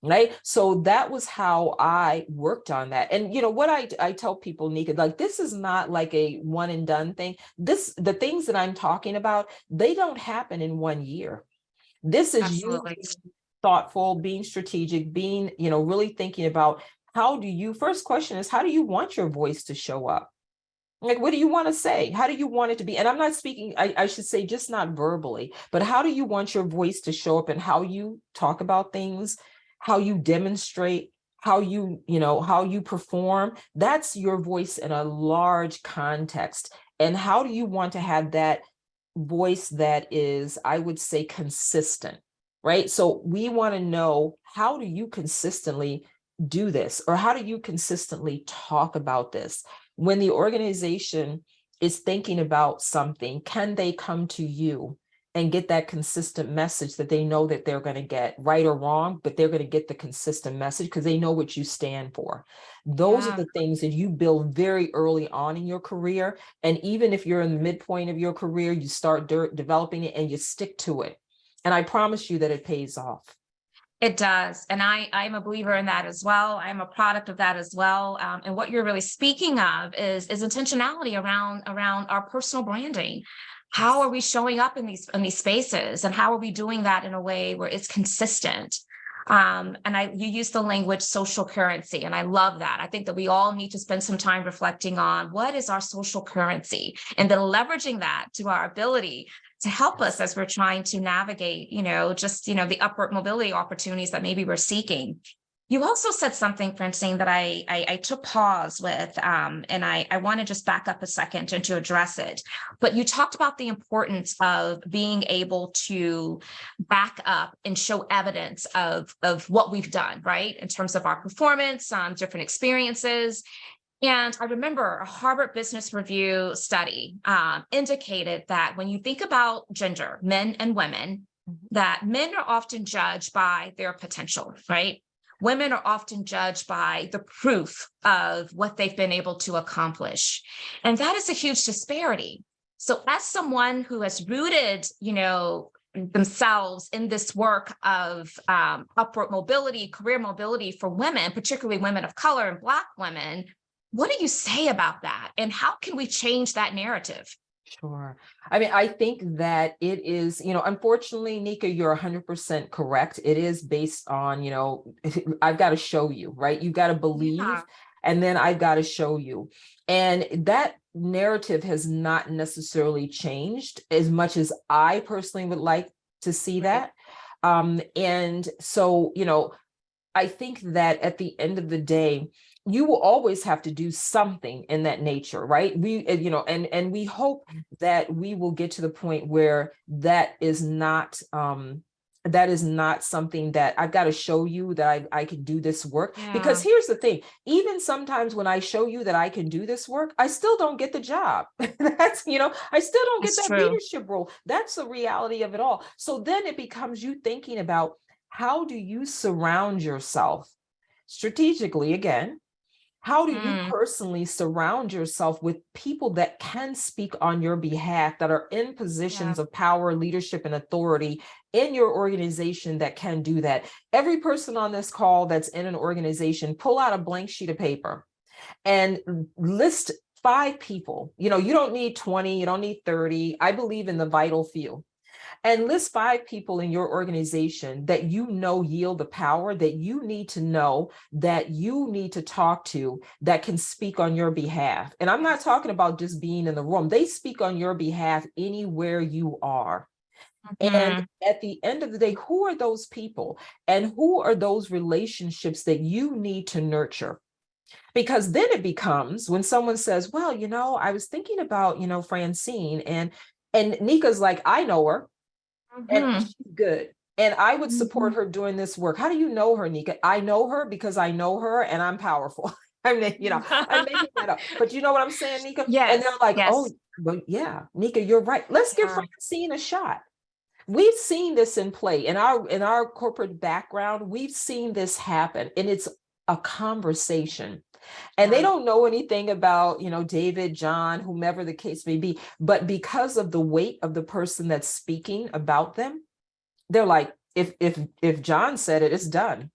Right. So that was how I worked on that. And what I tell people, Nika, like, this is not like a one and done thing. The things that I'm talking about, they don't happen in 1 year. This is you being thoughtful, being strategic, being, really thinking about first question is, how do you want your voice to show up? Like, what do you want to say? How do you want it to be? And I'm not speaking, I should say, just not verbally, but how do you want your voice to show up and how you talk about things, how you demonstrate, how you perform, that's your voice in a large context. And how do you want to have that voice that is, I would say, consistent, right? So we want to know, how do you consistently do this? Or how do you consistently talk about this? When the organization is thinking about something, can they come to you and get that consistent message that they know that they're going to get, right or wrong, but they're going to get the consistent message because they know what you stand for? Those are Yeah. the things that you build very early on in your career. And even if you're in the midpoint of your career, you start developing it and you stick to it. And I promise you that it pays off. It does. And I'm a believer in that as well. I'm a product of that as well. And what you're really speaking of is intentionality around our personal branding. How are we showing up in these spaces, and how are we doing that in a way where it's consistent? And you use the language social currency, and I love that. I think that we all need to spend some time reflecting on what is our social currency, and then leveraging that to our ability to help us as we're trying to navigate, the upward mobility opportunities that maybe we're seeking. You also said something, Francine, that I took pause with, and I want to just back up a second and to address it. But you talked about the importance of being able to back up and show evidence of what we've done, right? In terms of our performance, different experiences. And I remember a Harvard Business Review study indicated that when you think about gender, men and women, that men are often judged by their potential, right? Women are often judged by the proof of what they've been able to accomplish. And that is a huge disparity. So as someone who has rooted, themselves in this work of upward mobility, career mobility for women, particularly women of color and Black women, what do you say about that? And how can we change that narrative? Sure. I mean, I think that it is, unfortunately, Nika, you're 100% correct. It is based on, I've got to show you, right? You've got to believe, Yeah. and then I've got to show you. And that narrative has not necessarily changed as much as I personally would like to see that. And so, I think that at the end of the day, you will always have to do something in that nature, right? And we hope that we will get to the point where that is not something that I've got to show you that I can do this work. Yeah. Because here's the thing, even sometimes when I show you that I can do this work, I still don't get the job. I still don't get That's that true. leadership role. That's the reality of it all. So then it becomes you thinking about, how do you surround yourself strategically again? How do you personally surround yourself with people that can speak on your behalf, that are in positions of power, leadership, and authority in your organization that can do that? Every person on this call that's in an organization, pull out a blank sheet of paper and list 5 people. You don't need 20, you don't need 30. I believe in the vital few. And list 5 people in your organization that yield the power that you need to know, that you need to talk to, that can speak on your behalf. And I'm not talking about just being in the room. They speak on your behalf anywhere you are. And at the end of the day, who are those people? And who are those relationships that you need to nurture? Because then it becomes, when someone says, well, I was thinking about, Francine, and Nika's like, I know her. And she's good. And I would support her doing this work. How do you know her, Nika? I know her because I know her and I'm powerful. I'm making that up. But you know what I'm saying, Nika? Yes. And they're like, yes. oh, well, yeah, Nika, you're right. Let's give Francine a shot. We've seen this in play in our corporate background. We've seen this happen, and it's a conversation. And they don't know anything about, David, John, whomever the case may be. But because of the weight of the person that's speaking about them, they're like, if John said it, it's done.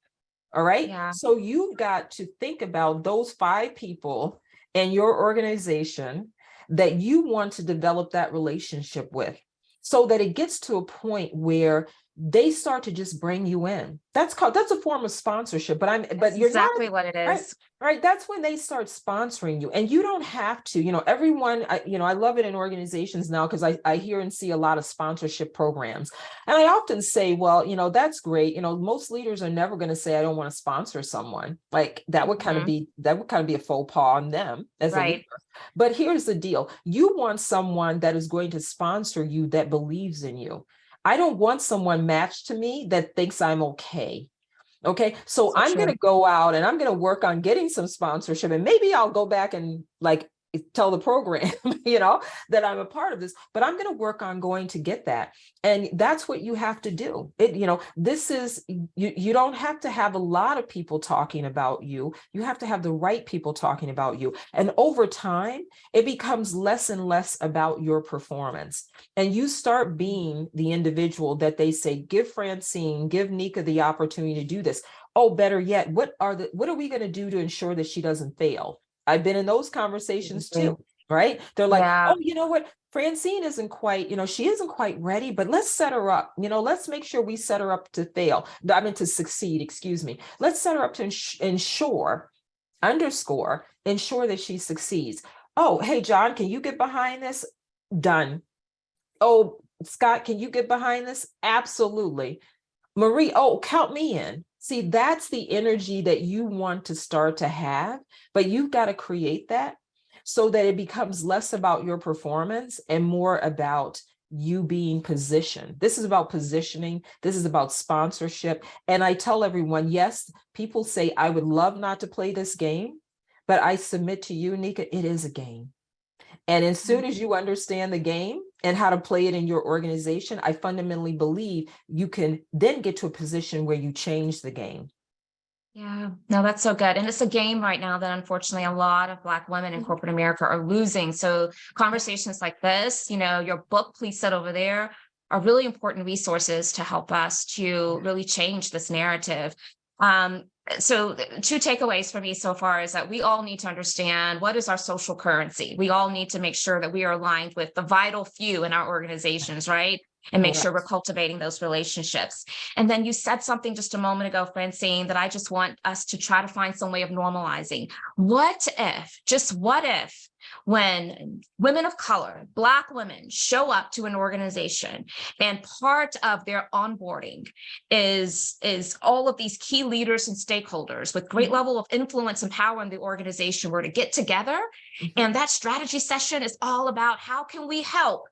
All right. Yeah. So you've got to think about those 5 people in your organization that you want to develop that relationship with, so that it gets to a point where they start to just bring you in. That's a form of sponsorship, but you're not, exactly what it right? is. Right. That's when they start sponsoring you, and you don't have to, everyone, I love it in organizations now, because I hear and see a lot of sponsorship programs. And I often say, well, that's great. Most leaders are never going to say, I don't want to sponsor someone. Like that would kind of Mhm. be a faux pas on them as a leader. Right. But here's the deal. You want someone that is going to sponsor you, that believes in you. I don't want someone matched to me that thinks I'm okay. Okay. So So I'm going true. to go out and I'm going to work on getting some sponsorship, and maybe I'll go back and like tell the program, that I'm a part of this, but I'm going to work on going to get that. And that's what you have to do. This is, you don't have to have a lot of people talking about you. You have to have the right people talking about you. And over time, it becomes less and less about your performance. And you start being the individual that they say, give Francine, give Nika the opportunity to do this. Oh, better yet, what are we going to do to ensure that she doesn't fail? I've been in those conversations too, right? They're like, Yeah. oh, you know what? Francine isn't quite, she isn't quite ready, but let's set her up. Let's make sure we set her up to fail. I mean, to succeed, excuse me. Let's set her up to ensure that she succeeds. Oh, hey, John, can you get behind this? Done. Oh, Scott, can you get behind this? Absolutely. Marie, oh, count me in. See, that's the energy that you want to start to have, but you've got to create that so that it becomes less about your performance and more about you being positioned. This is about positioning. This is about sponsorship. And I tell everyone, yes, people say, I would love not to play this game, but I submit to you, Nika, it is a game. And as soon as you understand the game and how to play it in your organization, I fundamentally believe you can then get to a position where you change the game. Yeah, no, that's so good. And it's a game right now that unfortunately a lot of Black women in corporate America are losing. So conversations like this, your book, Please Sit Over There, are really important resources to help us to really change this narrative. So two takeaways for me so far is that we all need to understand what is our social currency. We all need to make sure that we are aligned with the vital few in our organizations, right? And make sure we're cultivating those relationships. And then you said something just a moment ago, Francine, that I just want us to try to find some way of normalizing. What if, when women of color, Black women, show up to an organization and part of their onboarding is all of these key leaders and stakeholders with great level of influence and power in the organization were to get together, and that strategy session is all about how can we help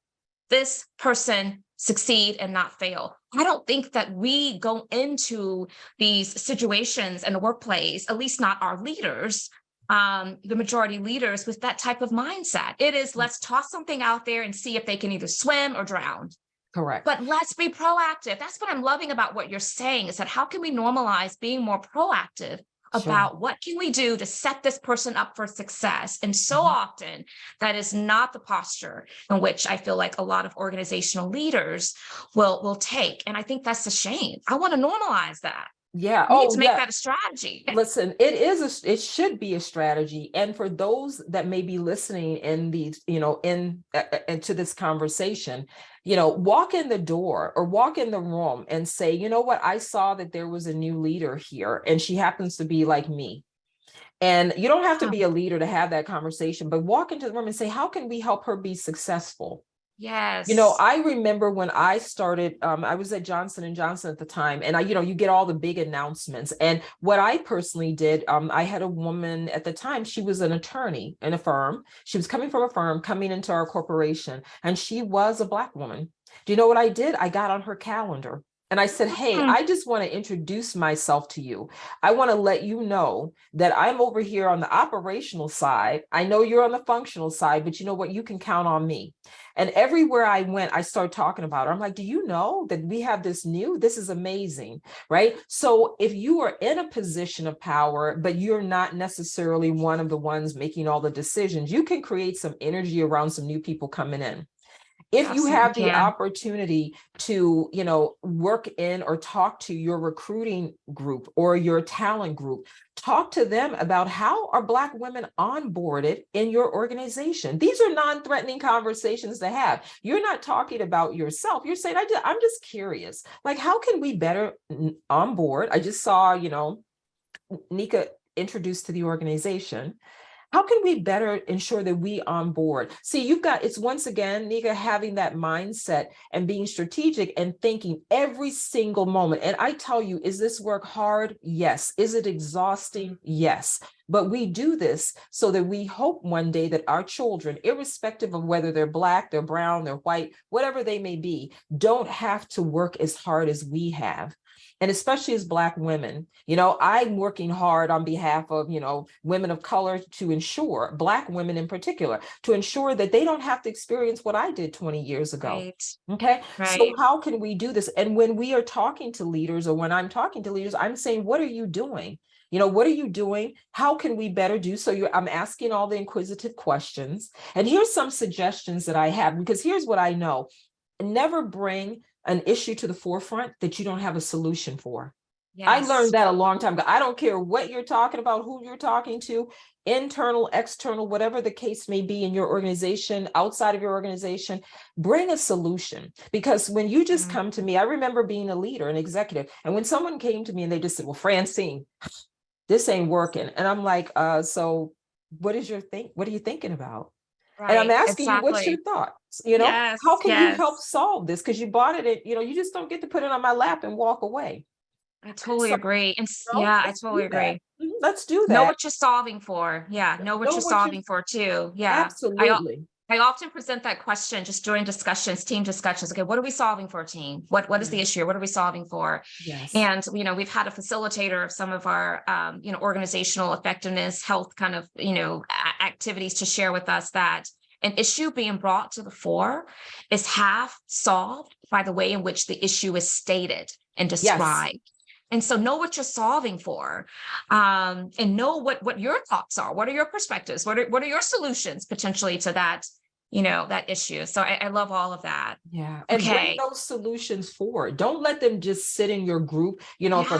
this person succeed and not fail. I don't think that we go into these situations in the workplace, at least not our leaders, the majority leaders, with that type of mindset. It is, let's toss something out there and see if they can either swim or drown. Correct. But let's be proactive. That's what I'm loving about what you're saying, is that how can we normalize being more proactive about what can we do to set this person up for success? And so often that is not the posture in which I feel like a lot of organizational leaders will take. And I think that's a shame. I want to normalize that. Yeah. We need to make that a strategy. Listen, it should be a strategy. And for those that may be listening in these, into this conversation, walk in the door or walk in the room and say, you know what, I saw that there was a new leader here and she happens to be like me. And you don't have to be a leader to have that conversation, but walk into the room and say, how can we help her be successful? Yes. I remember when I started, I was at Johnson & Johnson at the time, and you get all the big announcements. And what I personally did, I had a woman at the time, she was an attorney in a firm. She was coming from a firm, coming into our corporation, and she was a Black woman. Do you know what I did? I got on her calendar. And I said, hey, I just want to introduce myself to you. I want to let you know that I'm over here on the operational side. I know you're on the functional side, but you know what? You can count on me. And everywhere I went, I started talking about her. I'm like, do you know that we have this is amazing, right? So if you are in a position of power, but you're not necessarily one of the ones making all the decisions, you can create some energy around some new people coming in. If you absolutely have the can. opportunity to, work in or talk to your recruiting group or your talent group, talk to them about how are Black women onboarded in your organization. These are non-threatening conversations to have. You're not talking about yourself. You're saying, I'm just curious, like, how can we better onboard? I just saw, Nika introduced to the organization. How can we better ensure that we onboard? See, it's once again, Nika, having that mindset and being strategic and thinking every single moment. And I tell you, is this work hard? Yes. Is it exhausting? Yes. But we do this so that we hope one day that our children, irrespective of whether they're Black, they're brown, they're white, whatever they may be, don't have to work as hard as we have. And especially as Black women, I'm working hard on behalf of, women of color to ensure, Black women in particular, to ensure that they don't have to experience what I did 20 years ago. Right. Okay. So Right. how can we do this? And when we are talking to leaders, or when I'm talking to leaders, I'm saying, what are you doing? What are you doing? How can we better do so? I'm asking all the inquisitive questions. And here's some suggestions that I have, because here's what I know. Never bring an issue to the forefront that you don't have a solution for. I learned Yes. that a long time ago. I don't care what you're talking about, who you're talking to, internal, external, whatever the case may be in your organization, outside of your organization, bring a solution. Because when you just come to me, I remember being a leader, an executive, and when someone came to me and they just said, well, Francine, this ain't working. And I'm like, so what are you thinking about? And I'm Right. asking you, what's your Exactly. thoughts? How Yes. can you help Yes. solve this? Because you bought it, you just don't get to put it on my lap and walk away. I And totally so, agree. And yeah, I let's totally do that. agree. Let's do Know that. what you're solving for. Yeah. Know what Know you're what you solving for too. Yeah. absolutely. I often present that question just during discussions, team discussions. Okay, what are we solving for, team? What is the Yeah. issue? What are we solving for? Yes. And we've had a facilitator of some of our organizational effectiveness, health kind of activities to share with us that an issue being brought to the fore is half solved by the way in which the issue is stated and Yes. described. And so know what you're solving for, and know what your thoughts are. What are your perspectives? What are your solutions potentially to that, that issue? So I love all of that. Yeah. And bring Okay. those solutions forward. Don't let them just sit in your group. Yeah. If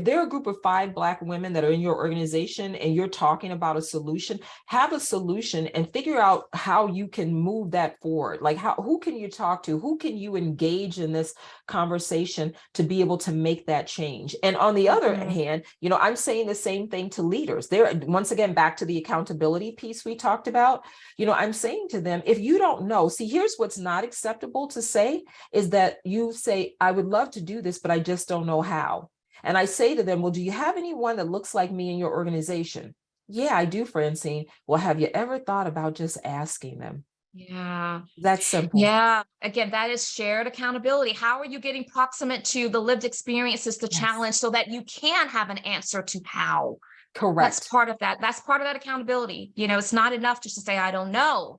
there are a group of 5 Black women that are in your organization and you're talking about a solution, have a solution and figure out how you can move that forward. Like who can you talk to? Who can you engage in this conversation to be able to make that change? And on the other hand, I'm saying the same thing to leaders. Once again, back to the accountability piece we talked about, I'm saying to them, if you don't know, see, here's what's not acceptable to say is that you say, I would love to do this, but I just don't know how. And I say to them, well, do you have anyone that looks like me in your organization? Yeah, I do, Francine. Well, have you ever thought about just asking them? Yeah. That's simple. Yeah. Again, that is shared accountability. How are you getting proximate to the lived experiences, the Yes. challenge, so that you can have an answer to how? That's Correct. part of that. That's part of that accountability. It's not enough just to say, I don't know.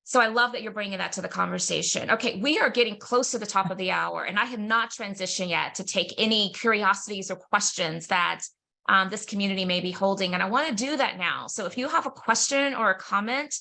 So I love that you're bringing that to the conversation. Okay, we are getting close to the top of the hour, and I have not transitioned yet to take any curiosities or questions that this community may be holding. And I want to do that now. So if you have a question or a comment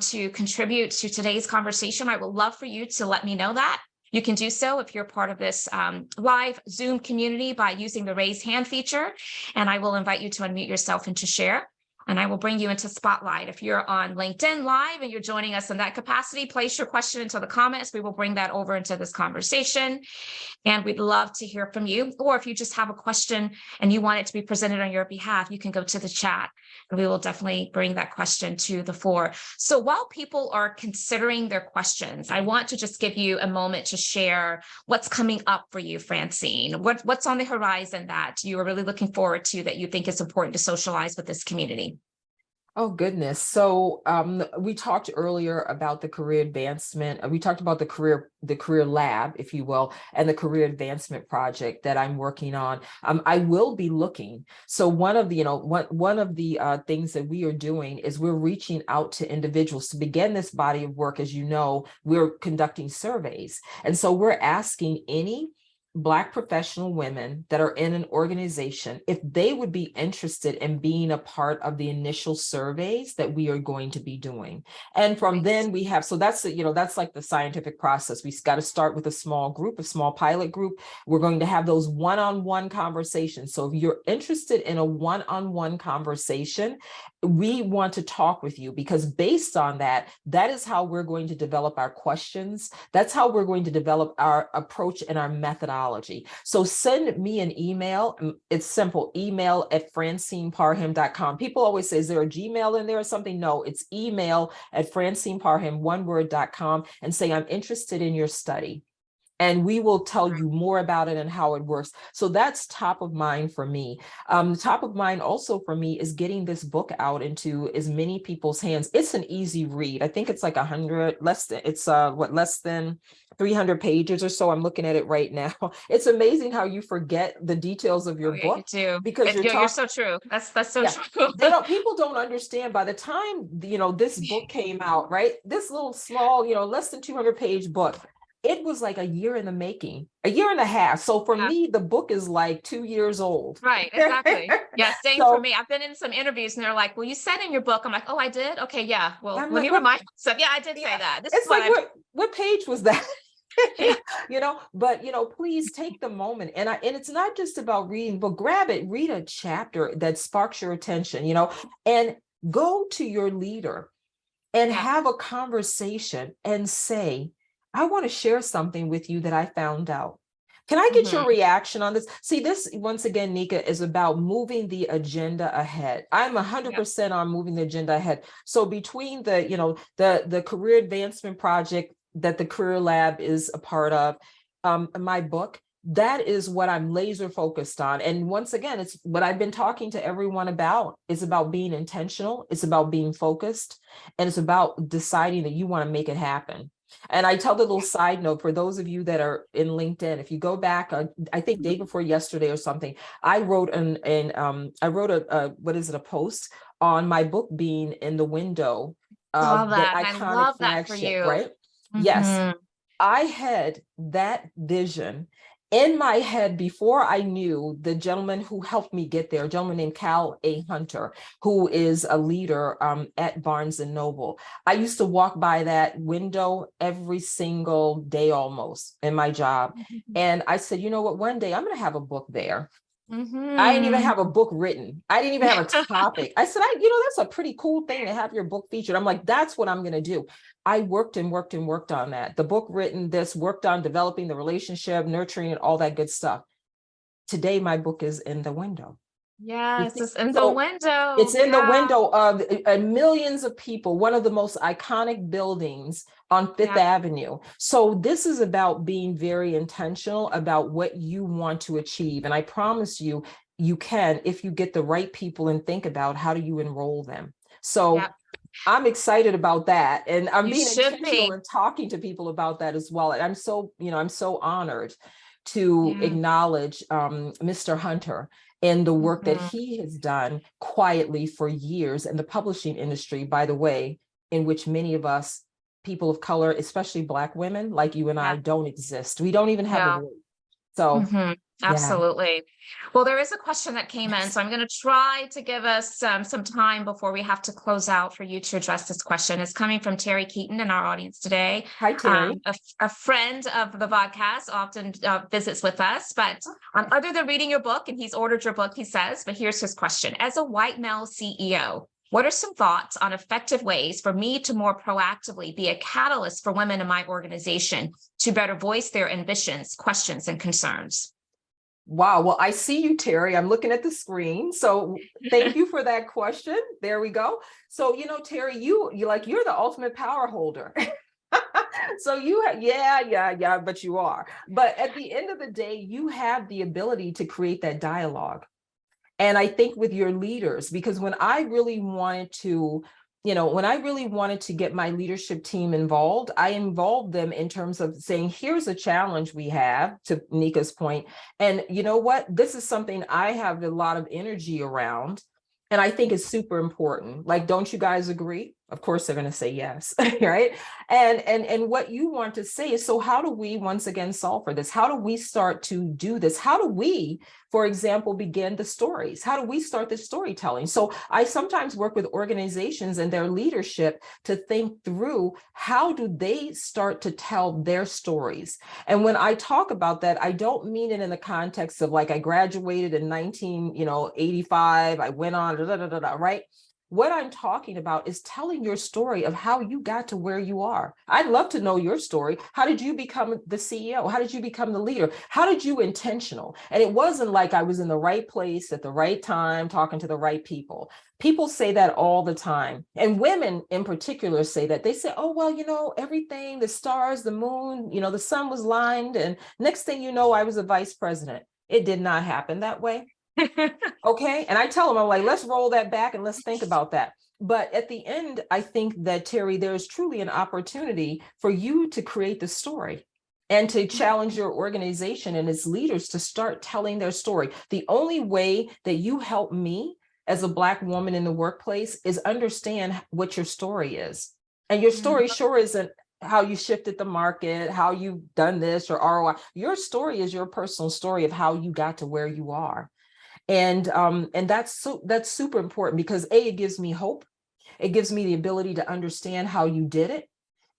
to contribute to today's conversation, I would love for you to let me know that. You can do so if you're part of this live Zoom community by using the raise hand feature, and I will invite you to unmute yourself and to share. And I will bring you into Spotlight. If you're on LinkedIn Live and you're joining us in that capacity, place your question into the comments. We will bring that over into this conversation. And we'd love to hear from you. Or if you just have a question and you want it to be presented on your behalf, you can go to the chat and we will definitely bring that question to the fore. So while people are considering their questions, I want to just give you a moment to share what's coming up for you, Francine. What's on the horizon that you are really looking forward to that you think is important to socialize with this community? Oh, goodness. So we talked earlier about the career advancement. We talked about the career lab, if you will, and the career advancement project that I'm working on. I will be looking. So one of the things that we are doing is we're reaching out to individuals to begin this body of work. As you know, we're conducting surveys. And so we're asking any Black professional women that are in an organization, if they would be interested in being a part of the initial surveys that we are going to be doing. And from then we have, so that's, that's like the scientific process. We got to start with a small group, a small pilot group. We're going to have those one-on-one conversations. So if you're interested in a one-on-one conversation, we want to talk with you, because based on that, that is how we're going to develop our questions. That's how we're going to develop our approach and our methodology. So send me an email. It's simple, email@francineparham.com. People always say, is there a Gmail in there or something? No, it's email@francineparham, one-word.com, and say, I'm interested in your study. And we will tell you more about it and how it works. So that's top of mind for me. Top of mind also for me is getting this book out into as many people's hands. It's an easy read. I think it's like less than 300 pages or so. I'm looking at it right now. It's amazing how you forget the details of your book. You do. Because you're so true. That's so true. People don't understand, by the time, this book came out, right? This little small, less than 200 page book, it was like a year in the making, a year and a half. So for me, the book is like 2 years old. Right, exactly. Yeah, same for me. I've been in some interviews and they're like, well, you said in your book. I'm like, oh, I did? Okay, yeah. Well, let me remind myself. Yeah, I did say that. This it's like, what page was that? But please take the moment, and it's not just about reading, but grab it, read a chapter that sparks your attention, and go to your leader and have a conversation and say, I want to share something with you that I found out. Can I get your reaction on this? See, this, once again, Nika, is about moving the agenda ahead. I'm 100% on moving the agenda ahead. So between the career advancement project that the Career Lab is a part of, my book, that is what I'm laser focused on. And once again, it's what I've been talking to everyone about. It's about being intentional. It's about being focused. And it's about deciding that you want to make it happen. And I tell the little side note for those of you that are in LinkedIn, if you go back, I think day before yesterday or something, I wrote a post on my book being in the window of the iconic flagship, right? Yes, I had that vision in my head before I knew the gentleman who helped me get there, a gentleman named Cal A. Hunter, who is a leader at Barnes and Noble. I used to walk by that window every single day almost in my job. And I said, you know what, one day I'm going to have a book there. I didn't even have a book written. I didn't even have a topic. I said, that's a pretty cool thing to have your book featured. I'm like, that's what I'm going to do. I worked and worked and worked on that. The book written, worked on developing the relationship, nurturing it, all that good stuff. Today, my book is in the window. Yes, it's in the window. It's in the window of millions of people, one of the most iconic buildings on Fifth Avenue. So this is about being very intentional about what you want to achieve. And I promise you, you can, if you get the right people and think about how do you enroll them. So I'm excited about that. And I'm being intentional and talking to people about that as well. And I'm so honored to acknowledge Mr. Hunter and the work that he has done quietly for years in the publishing industry, by the way, in which many of us, people of color, especially Black women like you and I, don't exist. We don't even have a voice. So absolutely. Well, there is a question that came in, so I'm going to try to give us some time before we have to close out for you to address this question. It's coming from Terry Keaton in our audience today. Hi, Terry. A friend of the VodCast, often visits with us, but other than reading your book, and he's ordered your book, he says, but here's his question. As a white male CEO, what are some thoughts on effective ways for me to more proactively be a catalyst for women in my organization to better voice their ambitions, questions, and concerns? Wow. Well, I see you, Terry. I'm looking at the screen. So thank you for that question. There we go. So, Terry, you're the ultimate power holder. So but you are. But at the end of the day, you have the ability to create that dialogue. And I think with your leaders, because when I really wanted to get my leadership team involved, I involved them in terms of saying, here's a challenge we have, to Nika's point. And you know what? This is something I have a lot of energy around. And I think it's super important. Like, don't you guys agree? Of course, they're going to say yes, right? And what you want to say is, so how do we once again solve for this? How do we start to do this? How do we, for example, begin the stories? How do we start the storytelling? So I sometimes work with organizations and their leadership to think through, how do they start to tell their stories? And when I talk about that, I don't mean it in the context of like, I graduated in 1985, I went on, right? What I'm talking about is telling your story of how you got to where you are. I'd love to know your story. How did you become the CEO? How did you become the leader? How did you intentional? And it wasn't like I was in the right place at the right time, talking to the right people. People say that all the time. And women in particular say that. They say, oh, well, everything, the stars, the moon, the sun was lined. And next thing you know, I was a vice president. It did not happen that way. Okay. And I tell them, I'm like, let's roll that back and let's think about that. But at the end, I think that, Terry, there's truly an opportunity for you to create the story and to challenge your organization and its leaders to start telling their story. The only way that you help me as a Black woman in the workplace is understand what your story is. And your story sure isn't how you shifted the market, how you've done this or ROI. Your story is your personal story of how you got to where you are. And that's super important because it gives me hope. It gives me the ability to understand how you did it.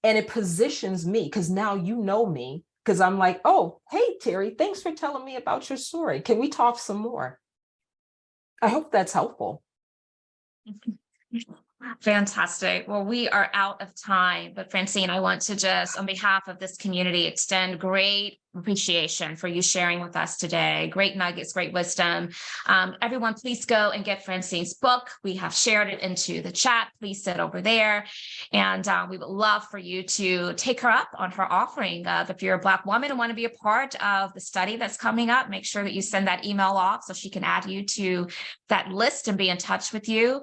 And it positions me because now you know me, because I'm like, oh, hey, Terry, thanks for telling me about your story. Can we talk some more? I hope that's helpful. Fantastic. Well, we are out of time, but Francine, I want to just, on behalf of this community, extend great appreciation for you sharing with us today. Great nuggets, great wisdom. Everyone, please go and get Francine's book. We have shared it into the chat. Please sit over there. And we would love for you to take her up on her offering. If you're a Black woman and want to be a part of the study that's coming up, make sure that you send that email off so she can add you to that list and be in touch with you.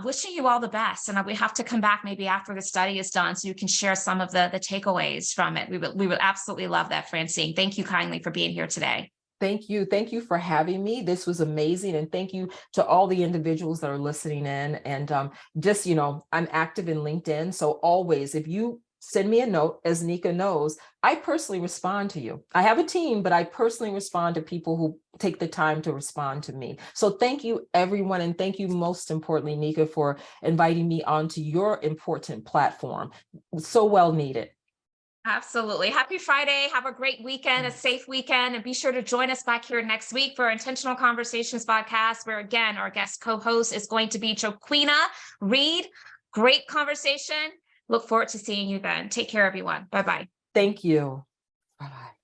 Wishing you all the best. And we have to come back maybe after the study is done so you can share some of the takeaways from it. We would absolutely love that, Francine. Thank you kindly for being here today. Thank you. Thank you for having me. This was amazing. And thank you to all the individuals that are listening in. And just, I'm active in LinkedIn. So always, if you send me a note, as Nika knows, I personally respond to you. I have a team, but I personally respond to people who take the time to respond to me. So thank you, everyone. And thank you, most importantly, Nika, for inviting me onto your important platform. So well needed. Absolutely. Happy Friday. Have a great weekend, a safe weekend, and be sure to join us back here next week for Intentional Conversations VodCast, where again, our guest co-host is going to be Joaquina Reed. Great conversation. Look forward to seeing you then. Take care, everyone. Bye-bye. Thank you. Bye-bye.